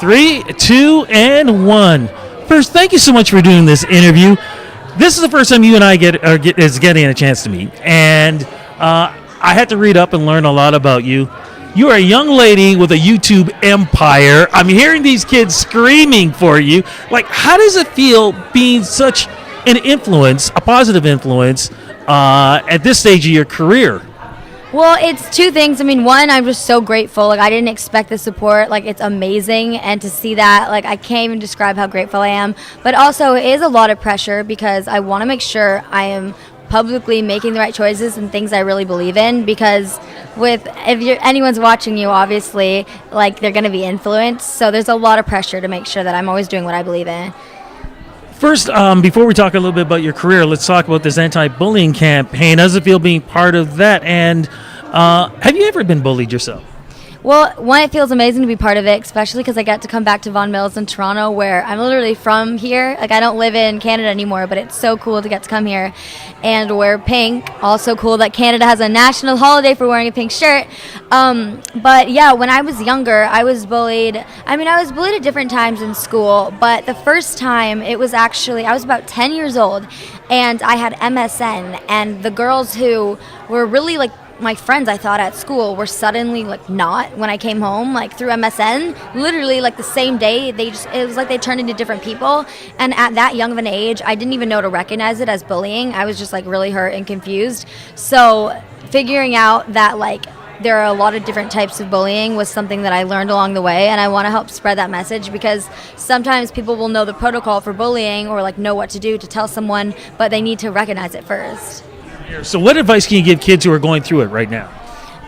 Three, two, and one. First, thank you so much for doing this interview. This is the first time you and I is getting a chance to meet, and I had to read up and learn a lot about you. You are a young lady with a YouTube empire. I'm hearing these kids screaming for you. Like, how does it feel being such an influence, a positive influence, at this stage of your career? Well, it's two things. I mean, one, I'm just so grateful. Like, I didn't expect the support. Like, it's amazing. And to see that, like, I can't even describe how grateful I am. But also, it is a lot of pressure because I want to make sure I am publicly making the right choices and things I really believe in. Because if anyone's watching you, obviously, like, they're going to be influenced. So there's a lot of pressure to make sure that I'm always doing what I believe in. First, before we talk a little bit about your career, let's talk about this anti-bullying campaign. How does it feel being part of that? And have you ever been bullied yourself? Well, one, it feels amazing to be part of it, especially because I got to come back to Vaughan Mills in Toronto, where I'm literally from here. Like, I don't live in Canada anymore, but it's so cool to get to come here and wear pink. Also cool that Canada has a national holiday for wearing a pink shirt. But yeah, when I was younger, I was bullied. I mean, I was bullied at different times in school, but the first time it was actually, I was about 10 years old, and I had MSN, and the girls who were really like my friends, I thought, at school were suddenly like not when I came home, like through MSN, literally like the same day. It was like they turned into different people. And at that young of an age, I didn't even know to recognize it as bullying. I was just like really hurt and confused. So figuring out that like there are a lot of different types of bullying was something that I learned along the way, and I want to help spread that message because sometimes people will know the protocol for bullying or like know what to do to tell someone, but they need to recognize it first. So what advice can you give kids who are going through it right now?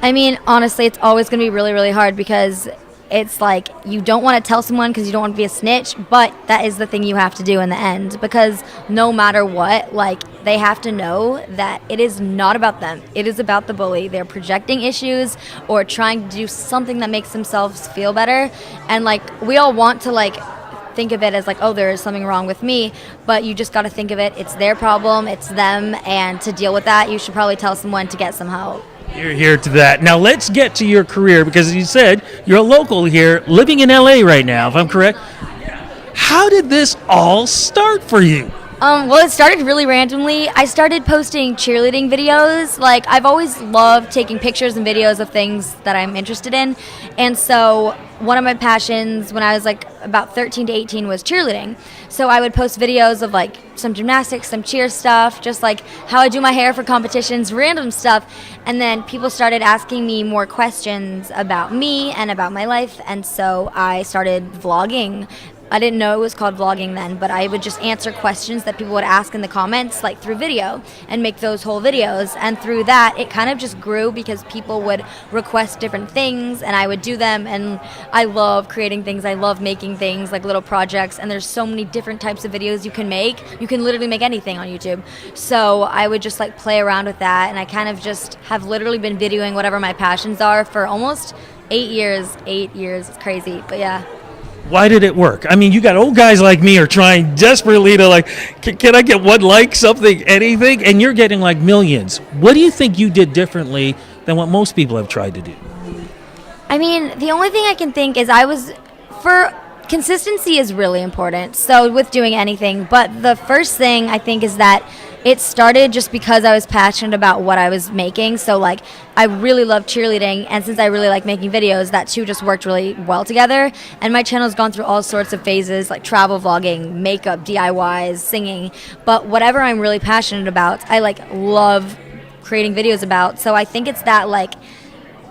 I mean, honestly, it's always going to be really, really hard because it's like you don't want to tell someone because you don't want to be a snitch, but that is the thing you have to do in the end because no matter what, like, they have to know that it is not about them. It is about the bully. They're projecting issues or trying to do something that makes themselves feel better. And, like, we all want to, like, think of it as like, oh, there is something wrong with me, but you just got to think of it, it's their problem, it's them, and to deal with that, you should probably tell someone to get some help. You're here to that. Now let's get to your career because as you said, you're a local here, living in LA right now, if I'm correct. How did this all start for you? Well, it started really randomly. I started posting cheerleading videos. Like, I've always loved taking pictures and videos of things that I'm interested in. And so one of my passions when I was like about 13 to 18 was cheerleading. So I would post videos of like some gymnastics, some cheer stuff, just like how I do my hair for competitions, random stuff. And then people started asking me more questions about me and about my life. And so I started vlogging. I didn't know it was called vlogging then, but I would just answer questions that people would ask in the comments, like through video, and make those whole videos. And through that, it kind of just grew because people would request different things, and I would do them. And I love creating things. I love making things, like little projects. And there's so many different types of videos you can make. You can literally make anything on YouTube. So I would just like play around with that, and I kind of just have literally been videoing whatever my passions are for almost 8 years. 8 years, it's crazy, but yeah. Why did it work? I mean, you got old guys like me are trying desperately to like, can I get one like, something, anything? And you're getting like millions. What do you think you did differently than what most people have tried to do? I mean, the only thing I can think is consistency is really important. So with doing anything, but the first thing I think is that it started just because I was passionate about what I was making. So like, I really love cheerleading, and since I really like making videos, that two just worked really well together. And my channel's gone through all sorts of phases, like travel vlogging, makeup, DIYs, singing. But whatever I'm really passionate about, I like love creating videos about. So I think it's that like,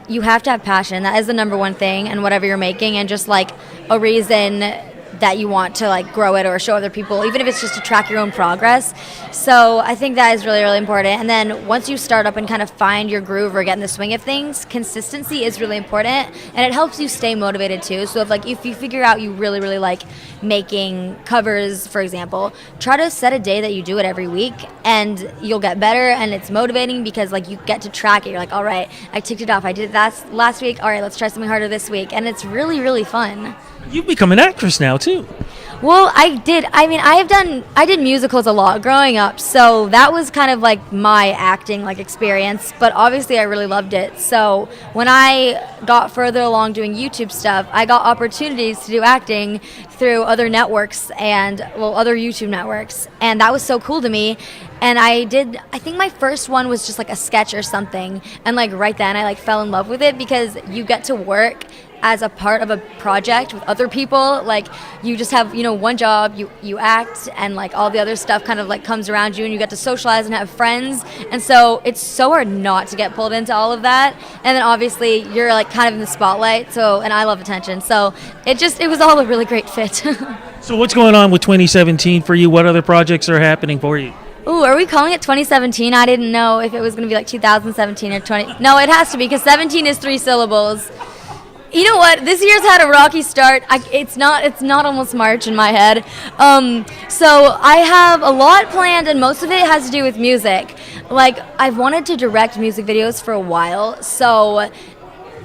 you have to have passion. That is the number one thing, and whatever you're making, and just like a reason that you want to like grow it or show other people, even if it's just to track your own progress. So I think that is really, really important. And then once you start up and kind of find your groove or get in the swing of things, consistency is really important, and it helps you stay motivated too. So if you figure out you really, really like making covers, for example, try to set a day that you do it every week, and you'll get better, and it's motivating because like you get to track it. You're like, all right, I ticked it off. I did that last week. All right, let's try something harder this week. And it's really, really fun. You've become an actress now too. Well, I did. I mean, I did musicals a lot growing up, so that was kind of like my acting like experience. But obviously, I really loved it. So when I got further along doing YouTube stuff, I got opportunities to do acting through other networks and other YouTube networks, and that was so cool to me. And I think my first one was just like a sketch or something, and like right then I like fell in love with it because you get to work as a part of a project with other people. Like you just have, one job, you act, and like all the other stuff kind of like comes around you, and you get to socialize and have friends. And so it's so hard not to get pulled into all of that. And then obviously you're like kind of in the spotlight. So, and I love attention. So it was all a really great fit. So what's going on with 2017 for you? What other projects are happening for you? Ooh, are we calling it 2017? I didn't know if it was going to be like 2017 or 20. No, it has to be, because 17 is 3 syllables. You know what? This year's had a rocky start. It's not almost March in my head. So I have a lot planned, and most of it has to do with music. Like, I've wanted to direct music videos for a while, so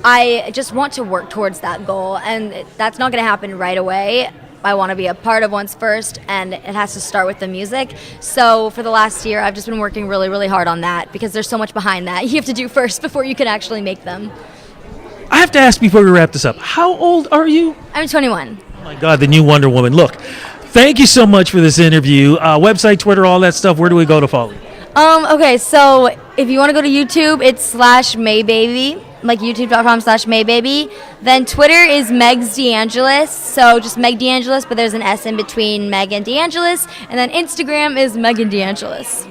I just want to work towards that goal, and that's not going to happen right away. I want to be a part of ones first, and it has to start with the music. So for the last year, I've just been working really, really hard on that, because there's so much behind that you have to do first before you can actually make them. I have to ask before we wrap this up, how old are you? I'm 21. Oh my God, the new Wonder Woman. Look, thank you so much for this interview. Website, Twitter, all that stuff. Where do we go to follow you? Okay, so if you want to go to YouTube, it's /MayBaby, like youtube.com/MayBaby. Then Twitter is Meg's DeAngelis, so just Meg DeAngelis, but there's an S in between Meg and DeAngelis. And then Instagram is Megan DeAngelis.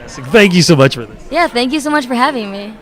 Thank you so much for this. Yeah, thank you so much for having me.